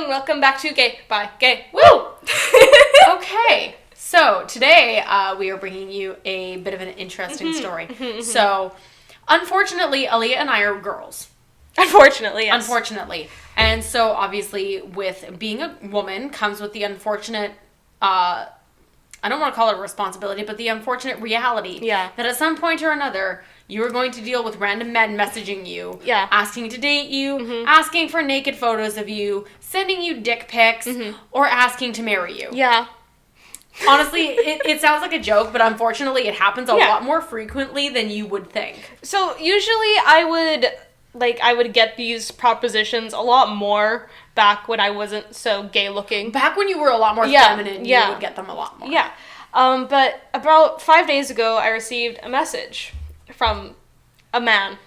and welcome back to Gay by Gay. Woo! Okay, so today we are bringing you a bit of an interesting story. So, unfortunately, Aliyah and I are girls. Unfortunately, yes. Unfortunately. And so, obviously, with being a woman comes with the unfortunate, I don't want to call it a responsibility, but the unfortunate reality that at some point or another, you are going to deal with random men messaging you, asking to date you, asking for naked photos of you, sending you dick pics, or asking to marry you. Yeah. Honestly, it sounds like a joke, but unfortunately it happens a lot more frequently than you would think. So usually I would get these propositions a lot more back when I wasn't so gay looking. Back when you were a lot more feminine, you would get them a lot more. Yeah. But about 5 days ago, I received a message from a man,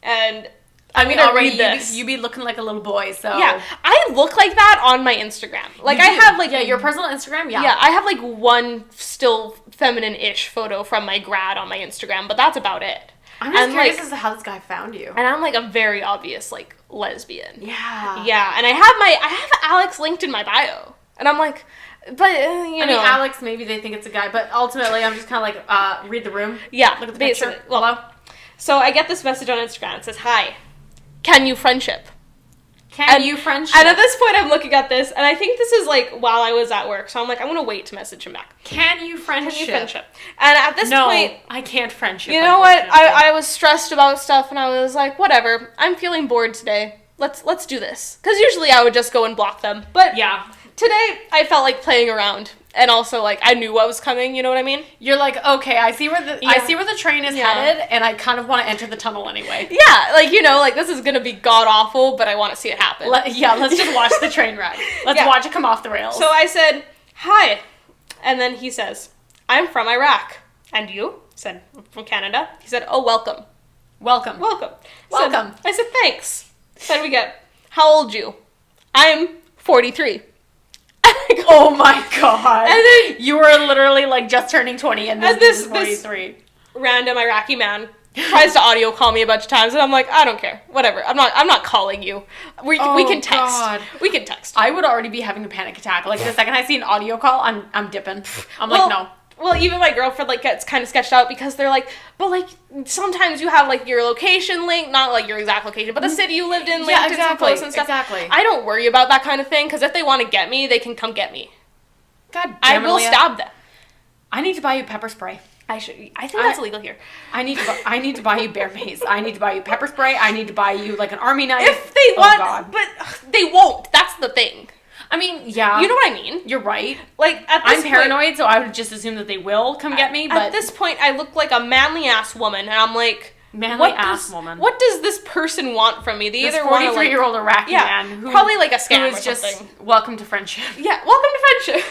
and I'm gonna read this. You be looking like a little boy, so yeah, I look like that on my Instagram. Like I have your personal Instagram. Yeah, I have one still feminine-ish photo from my grad on my Instagram, but that's about it. I'm just curious as to how this guy found you. And I'm a very obvious lesbian. Yeah. Yeah, and I have Alex linked in my bio, and I'm like, but I mean, Alex, maybe they think it's a guy, but ultimately, I'm just kind of read the room. Yeah, look at the picture. Hello. So I get this message on Instagram. It says, "Hi, can you friendship?" Can you friendship? And at this point, I'm looking at this, and I think this is while I was at work. So I'm I'm gonna wait to message him back. Can you friendship? Can you friendship? And at this point, I can't friendship. You know what? I was stressed about stuff, and I was like, whatever. I'm feeling bored today. Let's do this. Because usually I would just go and block them, but yeah. Today, I felt like playing around, and also, I knew what was coming, you know what I mean? You're like, okay, I see where the train is headed, and I kind of want to enter the tunnel anyway. Yeah, this is gonna be god-awful, but I want to see it happen. Let's just watch the train ride. Let's watch it come off the rails. So I said, hi, and then he says, I'm from Iraq. And you? I said, from Canada. He said, oh, welcome. Welcome. I said, thanks. Then we get, how old you? I'm 43. Oh my god. And then you were literally just turning 20 and this is 43. This random Iraqi man tries to audio call me a bunch of times, and I'm like, I don't care. Whatever. I'm not calling you. We can text. God. We can text. I would already be having a panic attack. The second I see an audio call, I'm dipping. I'm no. Well, even my girlfriend gets kind of sketched out because they're but sometimes you have your location linked, not your exact location, but the city you lived in linked in some posts and stuff. Exactly. I don't worry about that kind of thing because if they want to get me, they can come get me. God damn I it, will Leah. stab them. I need to buy you pepper spray. I think that's illegal here. I need to buy you bear mace. I need to buy you pepper spray. I need to buy you an army knife. If they want, but they won't. That's the thing. I mean, yeah. You know what I mean? You're right. I'm paranoid, so I would just assume that they will come get me, but at this point, I look like a manly-ass woman, and I'm like... Manly-ass woman. What does this person want from me? They this either want to, 43-year-old Iraqi man who... Probably a scam who is or something. Just, welcome to friendship. Yeah, welcome to friendship.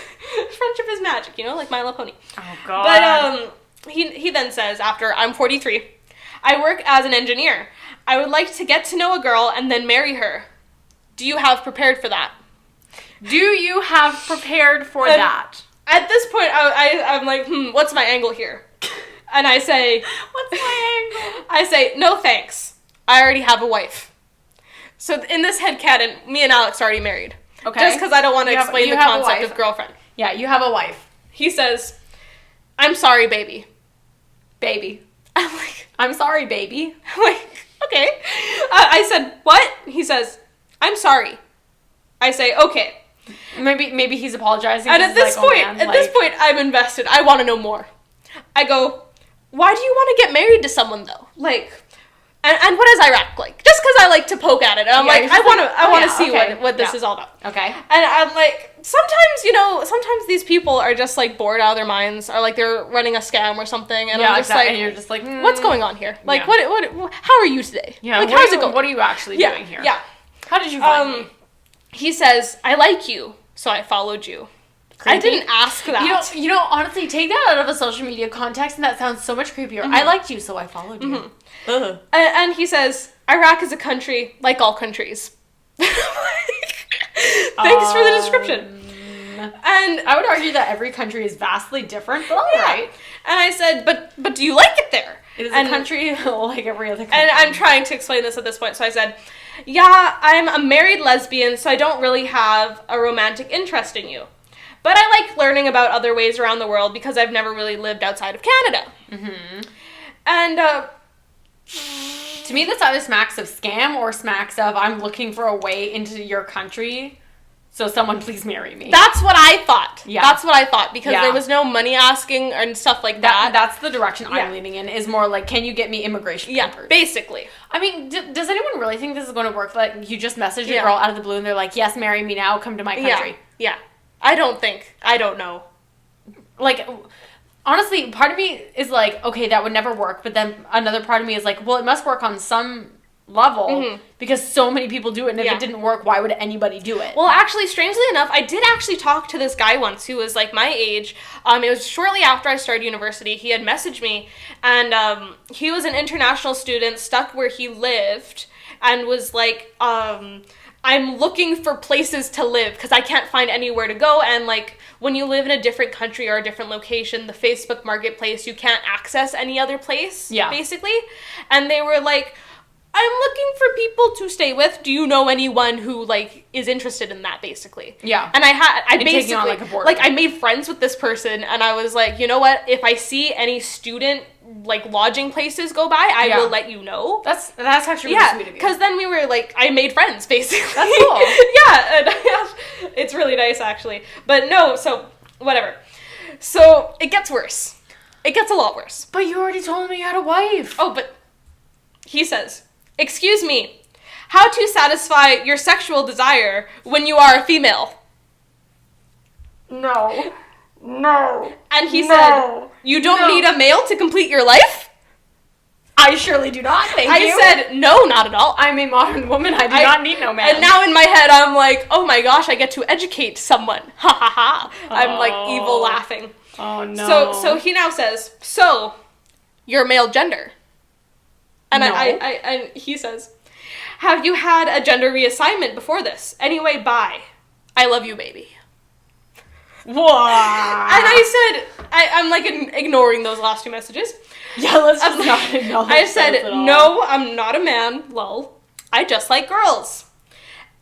Friendship is magic, like My Little Pony. Oh, God. But, he then says, after I'm 43, I work as an engineer. I would like to get to know a girl and then marry her. Do you have prepared for that? Do you have prepared for that? At this point, I'm like, what's my angle here? And I say... What's my angle? I say, no thanks. I already have a wife. So in this headcanon, me and Alex are already married. Okay. Just because I don't want to explain the concept of girlfriend. Yeah, you have a wife. He says, I'm sorry, baby. Baby. I'm like... I'm sorry, baby. I'm like, okay. I said, what? He says, I'm sorry. I say, okay. Maybe he's apologizing. And at this point, I'm invested. I want to know more. I go, why do you want to get married to someone though? And what is Iraq like? Just because I like to poke at it. And I'm I want to see what this is all about. Okay. And I'm like, sometimes these people are just bored out of their minds, or they're running a scam or something. And I'm just and you're just what's going on here? What? How are you today? Yeah. How's it going? What are you actually doing here? Yeah. How did you find me? He says, I like you, so I followed you. Creepy. I didn't ask that. Honestly, take that out of a social media context, and that sounds so much creepier. I liked you, so I followed you. And he says, Iraq is a country like all countries. Thanks for the description. And I would argue that every country is vastly different, but all right. And I said, but do you like it there? It is a country like every other country. And I'm trying to explain this at this point. So I said, yeah, I'm a married lesbian, so I don't really have a romantic interest in you. But I like learning about other ways around the world because I've never really lived outside of Canada. Mm-hmm. And, to me, this either smacks of scam or smacks of I'm looking for a way into your country, so someone please marry me. That's what I thought. Yeah. That's what I thought, because there was no money asking and stuff like that. That's the direction I'm leaning in, is more like, can you get me immigration papers? Yeah, basically. I mean, does anyone really think this is going to work? Like, you just message a girl out of the blue and they're like, yes, marry me now, come to my country. Yeah. I don't know. Like, honestly, part of me is like, okay, that would never work. But then another part of me is like, well, it must work on some level because so many people do it. And if it didn't work, why would anybody do it? Well, actually, strangely enough, I did actually talk to this guy once who was like my age. It was shortly after I started university. He had messaged me, and he was an international student stuck where he lived and was like, I'm looking for places to live because I can't find anywhere to go. And like, when you live in a different country or a different location, the Facebook Marketplace, you can't access any other place, basically. And they were like, I'm looking for people to stay with. Do you know anyone who like is interested in that, basically? Yeah. And I basically on, like, a board I made friends with this person, and I was like, you know what? If I see any student like lodging places go by, I will let you know. That's actually really sweet of you. Because then we were like, I made friends, basically. That's cool. And it's really nice, actually. But no, so whatever. So it gets worse. It gets a lot worse. But you already told me you had a wife. Oh, but he says, excuse me, how to satisfy your sexual desire when you are a female? No. And he said, you don't need a male to complete your life? I surely do not, thank you. I said, no, not at all. I'm a modern woman, I do not need no man. And now in my head, I'm like, oh my gosh, I get to educate someone. Ha ha ha. I'm like evil laughing. Oh no. So he now says, so, you're male gender. And no. and he says, have you had a gender reassignment before this? Anyway, bye. I love you, baby. What? And I said, I'm like ignoring those last two messages. Yeah, let's just not acknowledge I said, no, I'm not a man, lol. I just like girls.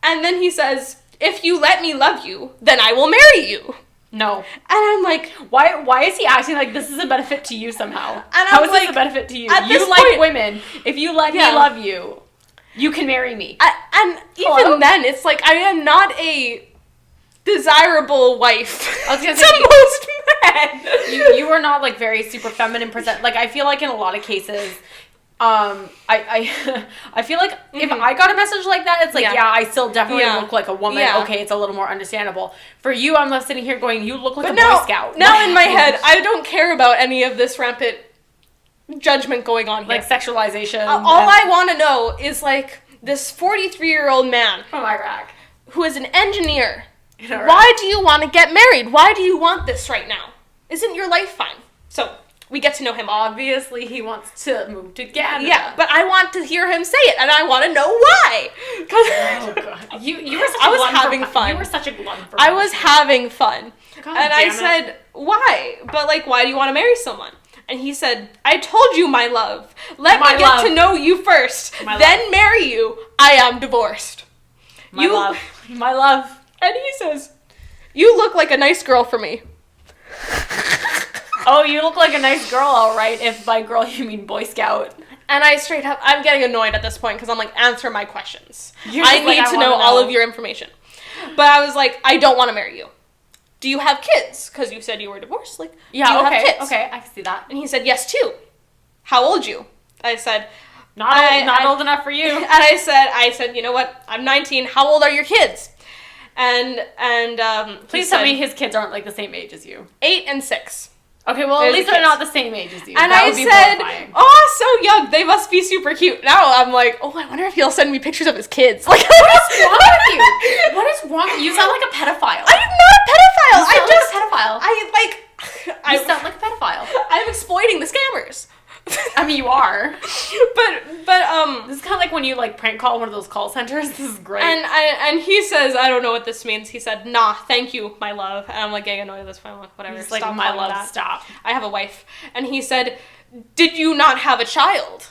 And then he says, if you let me love you, then I will marry you. No. And I'm like, why is he acting like this is a benefit to you somehow? And how is this a benefit to you? You like women. If you let me love you, you can marry me. And even then, it's like, I am not a desirable wife I was gonna say, to most men. You are not like very super feminine present. Like, I feel like in a lot of cases, I feel like if I got a message like that, it's like, I still definitely look like a woman. Yeah. Okay, it's a little more understandable. For you, I'm left sitting here going, you look like a Boy Scout. Now in my head, I don't care about any of this rampant judgment going on here. Like sexualization. All I want to know is like this 43-year-old man from Iraq who is an engineer. Why do you want to get married? Why do you want this right now? Isn't your life fine? So we get to know him. Obviously, he wants to move to Canada. Yeah, but I want to hear him say it, and I want to know why. Oh God, you were such I was having fun. You were such a glutton for I was having fun, God, and I said, why? But like, why do you want to marry someone? And he said, I told you, my love. Let me get to know you first, then marry you. I am divorced. My love. And he says, you look like a nice girl for me. Oh, you look like a nice girl, all right. If by girl you mean Boy Scout. And I'm getting annoyed at this point because I'm like, answer my questions. I need to know all of your information. But I was like, I don't want to marry you. Do you have kids? Because you said you were divorced. Like, do you have kids? Okay, I can see that. And he said, yes, 2. How old you? I said, not old enough for you. And I said, you know what? I'm 19. How old are your kids? And please tell me his kids aren't like the same age as you. 8 and 6. Okay, well, at least they're not the same age as you. And I said, oh, so young. They must be super cute. Now I'm like, oh, I wonder if he'll send me pictures of his kids. Like, what is wrong with you? What is wrong? You sound like a pedophile. I'm not a pedophile. You sound like a pedophile. You sound like a pedophile. I'm exploiting the scammers. I mean, you are. But this is kind of like when you like prank call one of those call centers. This is great. And he says, I don't know what this means. He said, nah, thank you, my love. And I'm like getting annoyed at this point. I'm like, whatever. He's stop like, my love, that. stop. I have a wife. And he said, did you not have a child?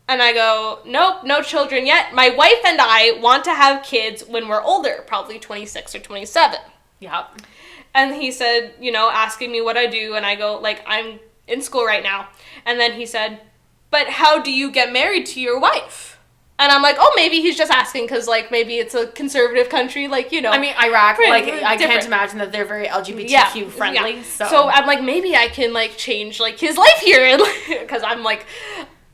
And I go, nope, no children yet. My wife and I want to have kids when we're older, probably 26 or 27. Yep. And he said, you know, asking me what I do. And I go, like, I'm in school right now. And then he said, but how do you get married to your wife? And I'm like, oh, maybe he's just asking because, like, maybe it's a conservative country, like, you know. I mean, Iraq, like, I different. Can't imagine that they're very LGBTQ friendly. Yeah. So I'm like, maybe I can, like, change, like, his life here. Because I'm, like,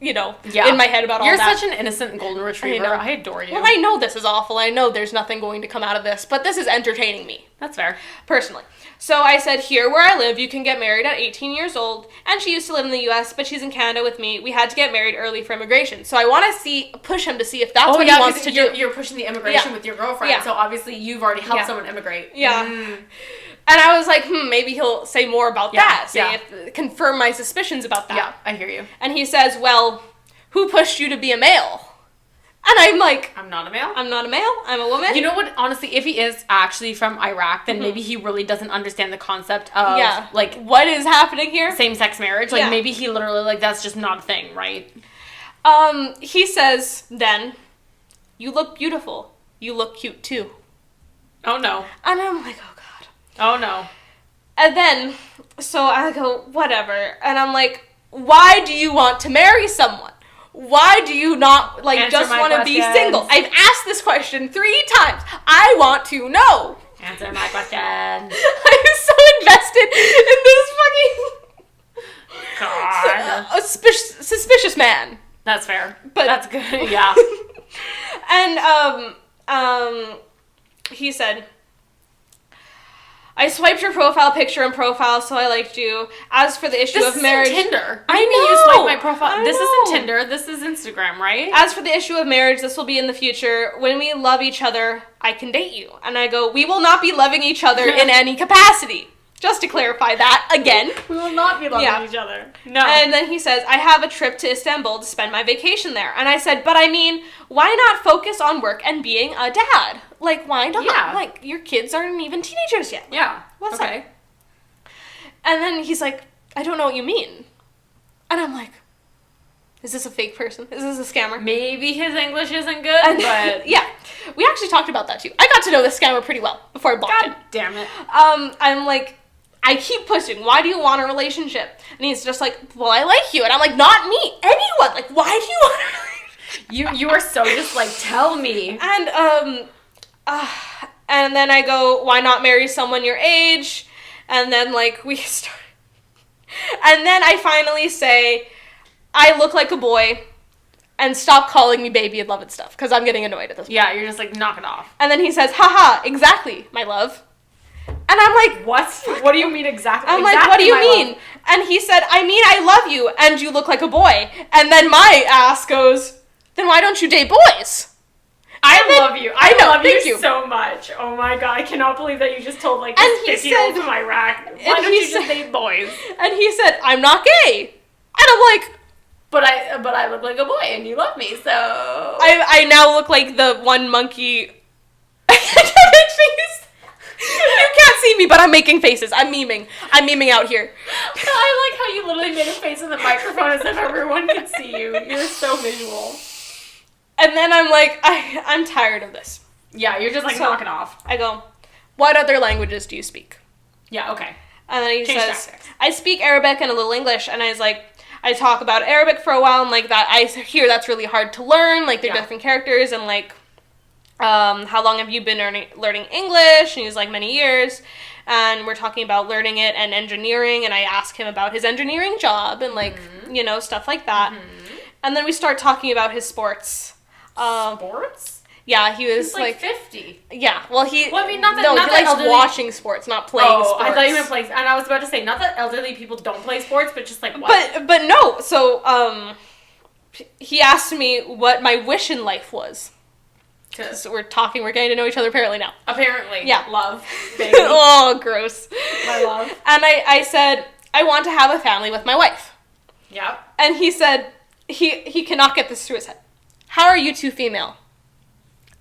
you know, in my head about all that. You're such an innocent golden retriever. I adore you. Well, I know this is awful. I know there's nothing going to come out of this. But this is entertaining me. That's fair. Personally. So I said, here where I live, you can get married at 18 years old. And she used to live in the U.S., but she's in Canada with me. We had to get married early for immigration. So I want to push him to see if that's what he wants to do. You're pushing the immigration with your girlfriend. Yeah. So obviously you've already helped someone immigrate. Yeah. And I was like, maybe he'll say more about that. Confirm my suspicions about that. Yeah, I hear you. And he says, well, who pushed you to be a male? And I'm like, I'm not a male. I'm not a male. I'm a woman. You know what? Honestly, if he is actually from Iraq, then maybe he really doesn't understand the concept of, like, what is happening here? Same-sex marriage. Like, maybe he literally, like, that's just not a thing, right? He says, then, you look beautiful. You look cute, too. Oh, no. And I'm like, oh, God. Oh, no. And then, so I go, whatever. And I'm like, why do you want to marry someone? Why do you not, like, Answer just want to be questions. single? I've asked this question 3 times. I want to know. Answer my question. I'm so invested in this fucking... God. Suspicious man. That's fair. But that's good, yeah. And, he said... I swiped your profile picture and profile, so I liked you. As for the issue of marriage... This isn't Tinder. I know. You swipe my profile. This isn't Tinder. This is Instagram, right? As for the issue of marriage, this will be in the future. When we love each other, I can date you. And I go, we will not be loving each other in any capacity. Just to clarify that again. We will not be loving each other. No. And then he says, I have a trip to Istanbul to spend my vacation there. And I said, but I mean, why not focus on work and being a dad? Like, why not? Yeah. Like, your kids aren't even teenagers yet. Yeah. What's up? And then he's like, I don't know what you mean. And I'm like, is this a fake person? Is this a scammer? Maybe his English isn't good, but... Yeah. We actually talked about that, too. I got to know this scammer pretty well before I blocked him. God damn it. I'm like... I keep pushing. Why do you want a relationship? And he's just like, well, I like you. And I'm like, not me. Anyone. Like, why do you want a relationship? You are so just like, tell me. And then I go, why not marry someone your age? And then, like, we start. And then I finally say, I look like a boy. And stop calling me baby and love and stuff. Because I'm getting annoyed at this point. Yeah, you're just like, knock it off. And then he says, haha, exactly, my love. And I'm like, what? What do you mean exactly? I'm like, what do you mean? And he said, I mean, I love you, and you look like a boy. And then my ass goes, then why don't you date boys? I love you. I love you so so much. Oh my God, I cannot believe that you just told like this 50-year-old from Iraq, why don't you just date boys? And he said, I'm not gay. And I'm like, but I look like a boy, and you love me, so I now look like the one monkey. You can't see me, but I'm making faces. I'm memeing. I'm memeing out here. I like how you literally made a face in the microphone as if everyone could see you. You're so visual. And then I'm like, I'm tired of this. Yeah, you're just like, knock it off. I go, what other languages do you speak? Yeah, okay. And then he says, I speak Arabic and a little English. And I was like, I talk about Arabic for a while, and like that, I hear that's really hard to learn. Like, they're different characters, and like, how long have you been learning English? And he's like, many years. And we're talking about learning it and engineering. And I ask him about his engineering job and like, you know, stuff like that. Mm-hmm. And then we start talking about his sports. Sports? Yeah, he was he's like 50. Yeah, well, he not that, no, not he that likes elderly... watching sports, not playing sports. I thought you meant playing. And I was about to say, not that elderly people don't play sports, but just like what? But no. So he asked me what my wish in life was. Because we're getting to know each other apparently now. Apparently. Yeah. Love. Baby. Oh, gross. My love. And I said, I want to have a family with my wife. Yep. And he said, he cannot get this through his head. How are you two female?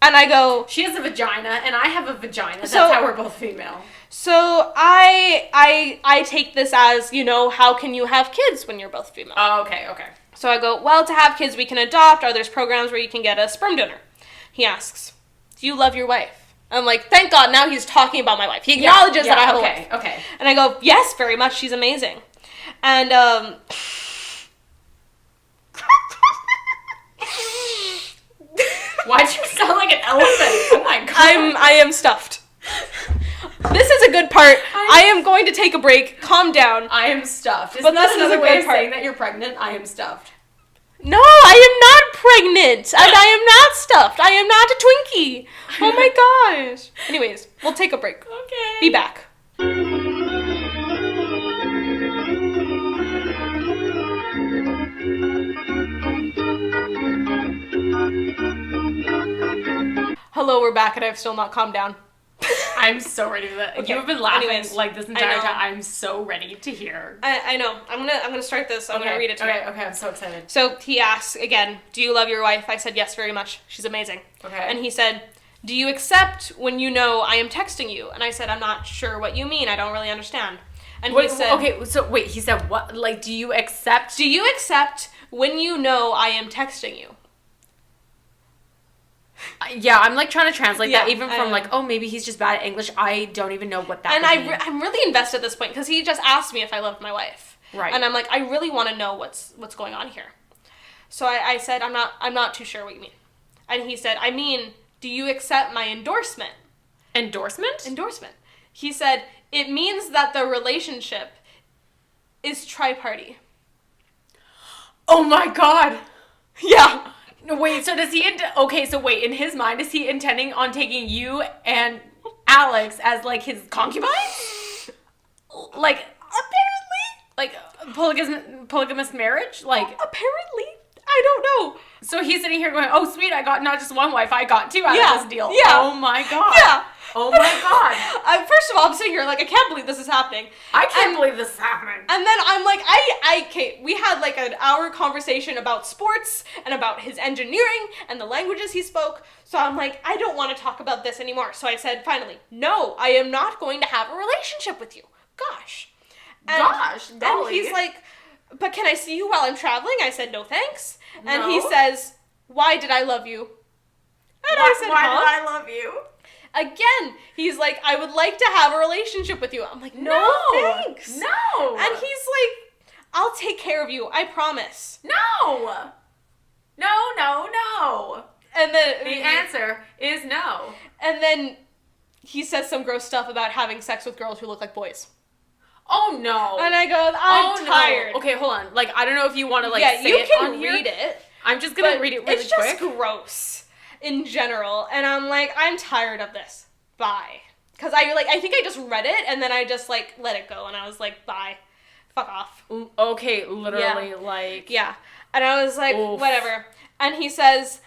And I go... She has a vagina, and I have a vagina. That's how we're both female. So I take this as, how can you have kids when you're both female? Oh, okay. So I go, well, to have kids we can adopt, or there's programs where you can get a sperm donor. He asks, do you love your wife? I'm like, thank God, now he's talking about my wife. He acknowledges that I have a wife. Okay. And I go, yes, very much, she's amazing. And, Why'd you sound like an elephant? Oh my God. I am stuffed. This is a good part. I am going to take a break. Calm down. I am stuffed. Isn't that another way of saying that you're pregnant? I am stuffed. No, I am not pregnant. And I am not stuffed. I am not a Twinkie. Oh my gosh. Anyways, we'll take a break. Okay. Be back. Hello, we're back, and I've still not calmed down. I'm so ready for that. Okay. You've been laughing like this entire time. I'm so ready to hear. I know. I'm gonna start this. I'm gonna read it to you. Okay, I'm so excited. So he asks again, do you love your wife? I said yes, very much. She's amazing. Okay. And he said, do you accept when you know I am texting you? And I said, I'm not sure what you mean. I don't really understand. And he said, okay, so wait, he said what? Like, do you accept? Do you accept when you know I am texting you? Yeah, I'm like trying to translate that even from like, oh, maybe he's just bad at English. I don't even know what that and means. I'm really invested at this point because he just asked me if I loved my wife. Right. And I'm like, I really want to know what's going on here. So I said, I'm not too sure what you mean. And he said, I mean, do you accept my endorsement? Endorsement? Endorsement. He said, it means that the relationship is tri-party. Oh my God. Yeah. Wait, so does he... in his mind, is he intending on taking you and Alex as, like, his concubines? Like, apparently? Like, polygamous marriage? Like... Apparently. I don't know. So he's sitting here going, oh, sweet, I got not just one wife, I got two out of this deal. Yeah. Oh, my God. Yeah. Oh, my God. First of all, I'm sitting here like, I can't believe this is happening. I can't believe this is happening. And then I'm like, Kate, we had like an hour conversation about sports and about his engineering and the languages he spoke. So I'm like, I don't want to talk about this anymore. So I said, finally, no, I am not going to have a relationship with you. Gosh. Golly. And he's like, but can I see you while I'm traveling? I said, no, thanks. No. And he says, why did I love you? And why I said, why did I love you? Again, he's like, I would like to have a relationship with you. I'm like, no thanks. No. And he's like, I'll take care of you. I promise. No. And then the answer is no. And then he says some gross stuff about having sex with girls who look like boys. Oh no. And I go, I'm tired. No. Okay, hold on. Like, I don't know if you want to like say you it can on read here. it. I'm just gonna read it really quick. quick. It's just gross in general, and I'm like, I'm tired of this. Bye. Because I think I just read it and then I just like let it go, and I was like, bye, fuck off. Okay, literally, like yeah. And I was like, oof. Whatever. And he says,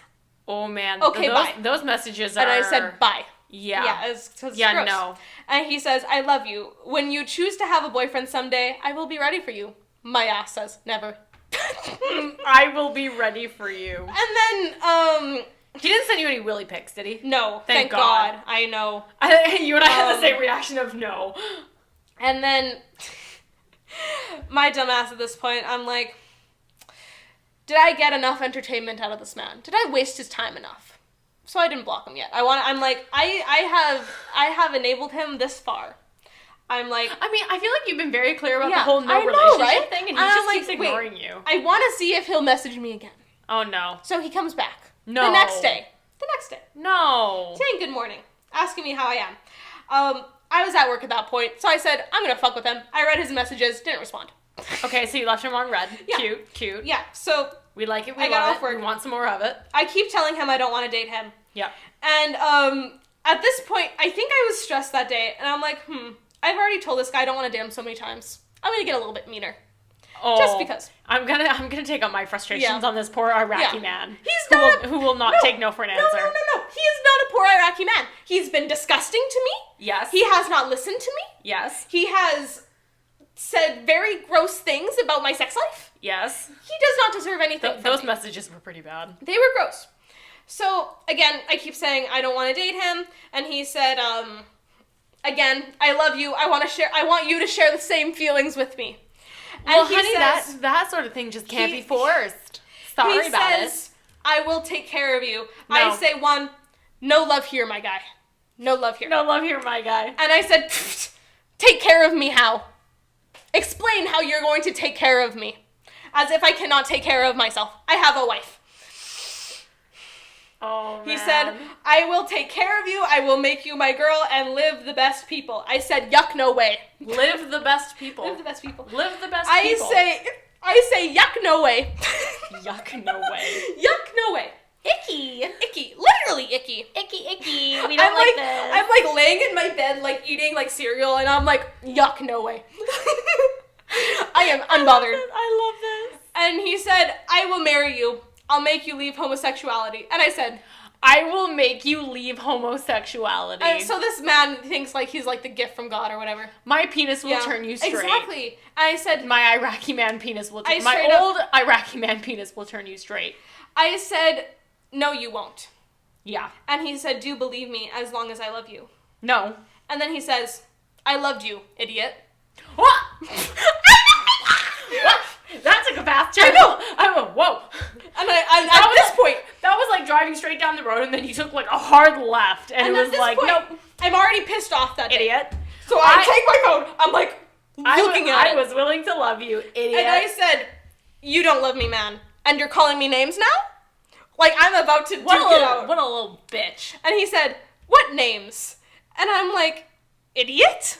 oh man, okay, bye. Those messages are. And I said bye. Yeah. It's gross. No. And he says, I love you. When you choose to have a boyfriend someday, I will be ready for you. My ass says, never. I will be ready for you. And then, he didn't send you any willy pics, did he? No, thank God. I know. You and I had the same reaction of no. And then, my dumbass at this point, I'm like, did I get enough entertainment out of this man? Did I waste his time enough? So I didn't block him yet. I'm like, I have enabled him this far. I'm like... I mean, I feel like you've been very clear about the whole relationship thing, and he just keeps ignoring you. I want to see if he'll message me again. Oh, no. So he comes back. No. The next day. No. Saying good morning. Asking me how I am. I was at work at that point, so I said, I'm going to fuck with him. I read his messages, didn't respond. Okay, so you left him on red. Yeah. Cute. Yeah, so... We like it, we love it, we want some more of it. I keep telling him I don't want to date him. Yeah. And, at this point, I think I was stressed that day, and I'm like, I've already told this guy I don't want to date him so many times. I'm gonna get a little bit meaner. Oh, just because. I'm gonna take out my frustrations on this poor Iraqi man. Who will not take no for an answer. No. He is not a poor Iraqi man. He's been disgusting to me. Yes. He has not listened to me. Yes. He has said very gross things about my sex life. Yes. He does not deserve anything from Those me. messages were pretty bad. They were gross. So, again, I keep saying I don't want to date him, and he said, again, I love you, I want you to share the same feelings with me. And well, he honey, says, that sort of thing just can't be forced. Sorry about it. I will take care of you. No. I say, one, no love here, my guy. No love here. No love here, my guy. And I said, take care of me how? Explain how you're going to take care of me. As if I cannot take care of myself. I have a wife. Oh, man. He said, I will take care of you, I will make you my girl, and live the best people. I said, yuck, no way. Live the best people. Live the best people. Live the best people. I say, yuck, no way. Yuck, no way. Yuck, no way. Icky. Icky. Literally icky. Icky, icky. We don't like this. I'm like laying in my bed, like eating like cereal, and I'm like, yuck, no way. I am unbothered. I love this. And he said, I will marry you. I'll make you leave homosexuality. And I said, I will make you leave homosexuality. And so this man thinks like he's like the gift from God or whatever. My penis will turn you straight. Exactly. And I said, my Iraqi man penis will turn Iraqi man penis will turn you straight. I said, no, you won't. Yeah. And he said, do believe me as long as I love you. No. And then he says, I loved you, idiot. What? That took a fast turn. I went, whoa. And at this point, that was like driving straight down the road, and then you took like a hard left, and it was like, point, nope. I'm already pissed off that day. Idiot. So I take my phone. I'm like looking at it. I was willing to love you, idiot. And I said, you don't love me, man. And you're calling me names now? Like I'm about to what a little bitch. And he said, what names? And I'm like, idiot?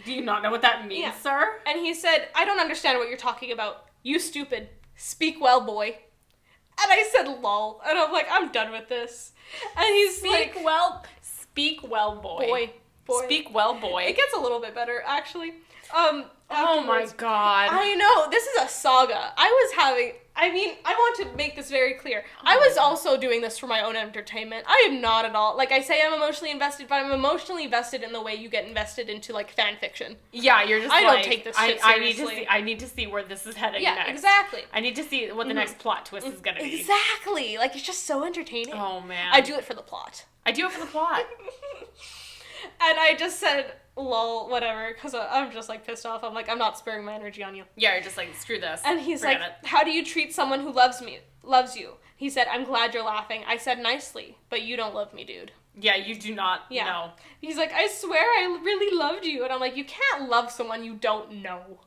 Do you not know what that means, sir? And he said, I don't understand what you're talking about. You stupid. Speak well, boy. And I said, lol. And I'm like, I'm done with this. And he's speak well, boy. Boy. Speak well, boy. It gets a little bit better, actually. Oh my god. I know. This is a saga. I want to make this very clear. I was also doing this for my own entertainment. I am not at all. Like, I say I'm emotionally invested, but I'm emotionally invested in the way you get invested into, like, fan fiction. Yeah, you're just I don't take this shit seriously. I need to see where this is heading next. Yeah, exactly. I need to see what the next plot twist is going to be. Exactly. Like, it's just so entertaining. Oh, man. I do it for the plot. I do it for the plot. And I just said, lol, whatever, because I'm just, like, pissed off. I'm like, I'm not sparing my energy on you. Yeah, you're just like, screw this. And he's like, how do you treat someone who loves you? He said, I'm glad you're laughing. I said, nicely, but you don't love me, dude. Yeah, you do not know. He's like, I swear I really loved you. And I'm like, you can't love someone you don't know.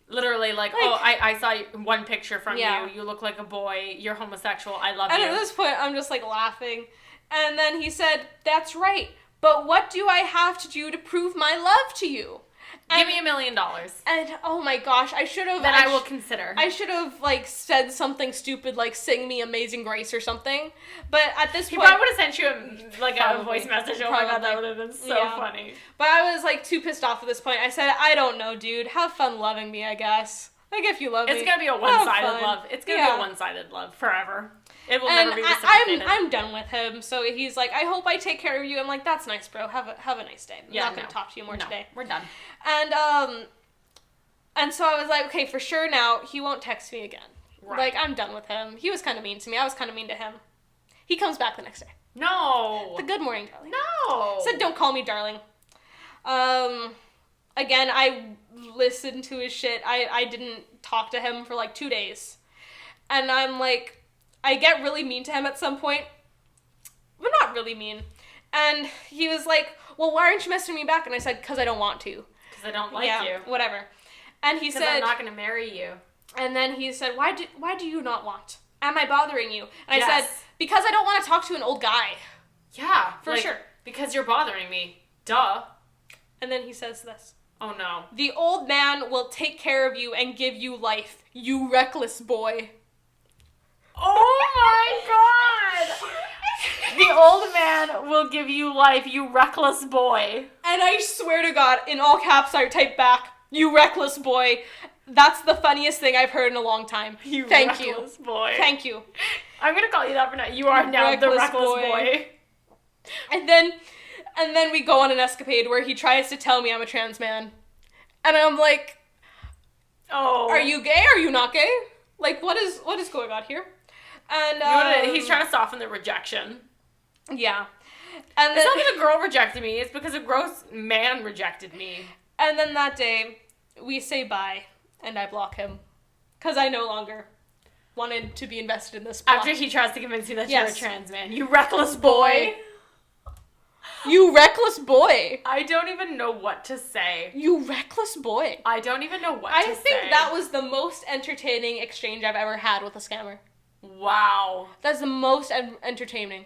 Literally, like oh, I saw one picture from you. You look like a boy. You're homosexual. I love you. And at this point, I'm just, like, laughing. And then he said, that's right. But what do I have to do to prove my love to you? Give me $1 million. And, oh my gosh, I should have... Then I will consider. I should have, like, said something stupid, like, sing me Amazing Grace or something. But at this point... I would have sent you, a voice message. Oh my god, that would have been so funny. But I was, like, too pissed off at this point. I said, I don't know, dude. Have fun loving me, I guess. Like, if you love me. It's gonna be a one-sided love. It's gonna be a one-sided love forever. It will never be reciprocated. I'm done with him. So he's like, I hope I take care of you. I'm like, that's nice, bro. Have a nice day. I'm not gonna talk to you more today. We're done. And so I was like, okay, for sure now he won't text me again. Right. Like, I'm done with him. He was kind of mean to me. I was kind of mean to him. He comes back the next day. No. The good morning, darling. No. Said, don't call me darling. Again, I listened to his shit. I didn't talk to him for like 2 days. And I'm like, I get really mean to him at some point. But not really mean. And he was like, well, why aren't you messaging me back? And I said, because I don't want to. Because I don't like you. Whatever. And he said... I'm not going to marry you. And then he said, why do you not want? Am I bothering you? And I said, because I don't want to talk to an old guy. Yeah. For sure. Because you're bothering me. Duh. And then he says this. Oh, no. The old man will take care of you and give you life, you reckless boy. Oh, my God. The old man will give you life, you reckless boy. And I swear to God, in all caps, I typed back, you reckless boy. That's the funniest thing I've heard in a long time. Thank you. Reckless boy. Thank you. I'm going to call you that for now. You are now the reckless boy. And then we go on an escapade where he tries to tell me I'm a trans man. And I'm like, Are you gay? Are you not gay? Like, what is going on here? And he's trying to soften the rejection. Yeah. And it's not that a girl rejected me. It's because a gross man rejected me. And then that day, we say bye, and I block him. Because I no longer wanted to be invested in this plot. After he tries to convince you that you're a trans man. You reckless boy. You reckless boy. I don't even know what to say. You reckless boy. I don't even know what to say. I think that was the most entertaining exchange I've ever had with a scammer. Wow. That's the most entertaining.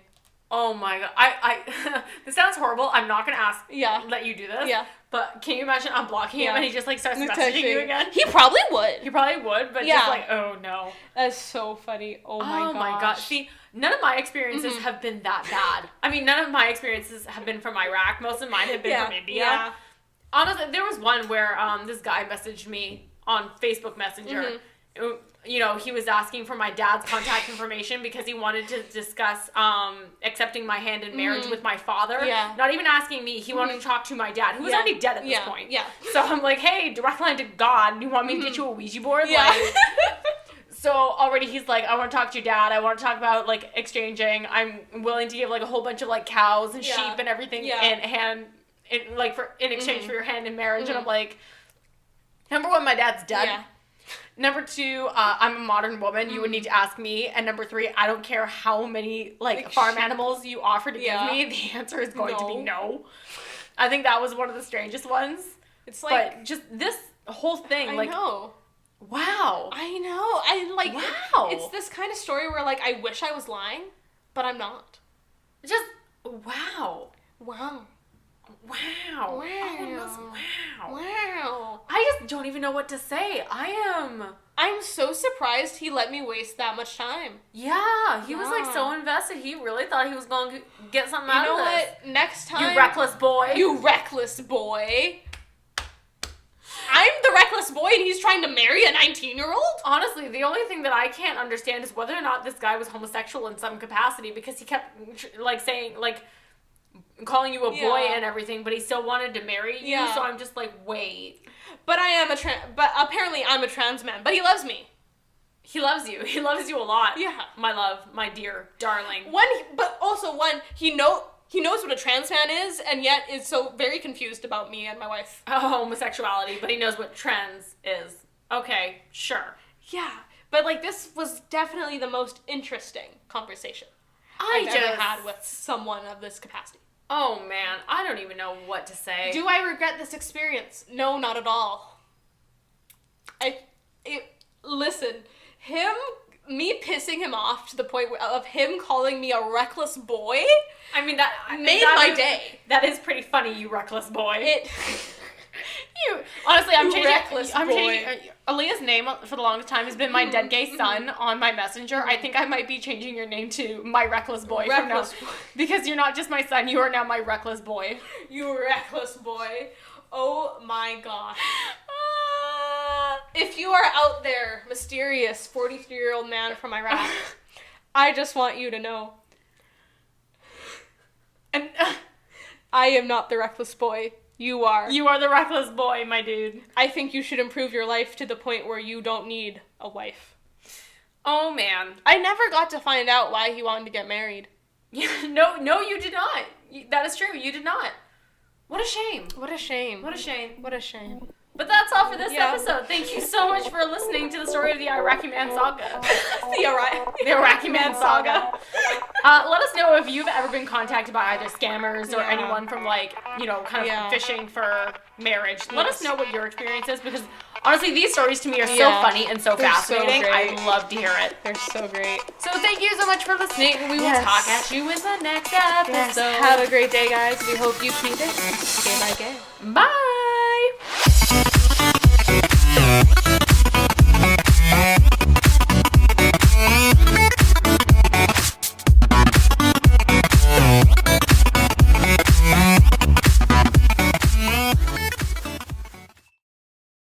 Oh my god. I this sounds horrible. I'm not going to let you do this. Yeah. But can you imagine unblocking him and he just like starts messaging you again? He probably would. He probably would, but just like, oh no. That's so funny. Oh my god. See, none of my experiences have been that bad. I mean, none of my experiences have been from Iraq. Most of mine have been from India. Yeah. Honestly, there was one where this guy messaged me on Facebook Messenger. You know, he was asking for my dad's contact information because he wanted to discuss accepting my hand in marriage with my father. Yeah. Not even asking me. He wanted to talk to my dad, who was already dead at this point. Yeah. So I'm like, hey, direct line to God. Do you want me to get you a Ouija board? Yeah. Like, so already he's like, I want to talk to your dad. I want to talk about, like, exchanging. I'm willing to give, like, a whole bunch of, like, cows and sheep and everything in exchange for your hand in marriage. And I'm like, number one, my dad's dead. Yeah. Number two, I'm a modern woman. You would need to ask me. And number three, I don't care how many farm animals you offer to give me. The answer is going to be no. I think that was one of the strangest ones. It's like, but just this whole thing, I know. Wow. I know. Wow. It's this kind of story where I wish I was lying, but I'm not. Just wow. Wow. Wow. Wow. Wow. Wow. I just don't even know what to say. I'm so surprised he let me waste that much time. Yeah, he was so invested. He really thought he was going to get something out of this. You know what? Next time. You reckless boy. You reckless boy. I'm the reckless boy and he's trying to marry a 19-year-old? Honestly, the only thing that I can't understand is whether or not this guy was homosexual in some capacity because he kept saying calling you a boy and everything, but he still wanted to marry you. So I'm just like, wait. But but apparently I'm a trans man, but he loves me. He loves you. He loves you a lot. Yeah. My love, my dear, darling. He knows what a trans man is, and yet is so very confused about me and my wife. Homosexuality, but he knows what trans is. Okay, sure. Yeah, but this was definitely the most interesting conversation I've ever had with someone of this capacity. Oh man, I don't even know what to say. Do I regret this experience? No, not at all. Listen, me pissing him off to the point of him calling me a reckless boy. I mean, that made my day. That is pretty funny, you reckless boy. Honestly, I'm changing Aliyah's name for the longest time has been my dead gay son on my messenger. I think I might be changing your name to my reckless boy from now. Because you're not just my son, you are now my reckless boy. You reckless boy. Oh my gosh. If you are out there, mysterious 43-year-old man from Iraq, I just want you to know. And I am not the reckless boy. You are. You are the reckless boy, my dude. I think you should improve your life to the point where you don't need a wife. Oh, man. I never got to find out why he wanted to get married. No, you did not. That is true. You did not. What a shame. What a shame. What a shame. What a shame. But that's all for this episode. Thank you so much for listening to the story of the Iraqi Man Saga. The Iraqi Man Saga. Let us know if you've ever been contacted by either scammers or anyone from kind of fishing for marriage. Let us know what your experience is because honestly, these stories to me are so funny and so fascinating. So I love to hear it. They're so great. So thank you so much for listening. We will talk at you in the next episode. Have a great day, guys. We hope you keep it. Gay by gay. Bye.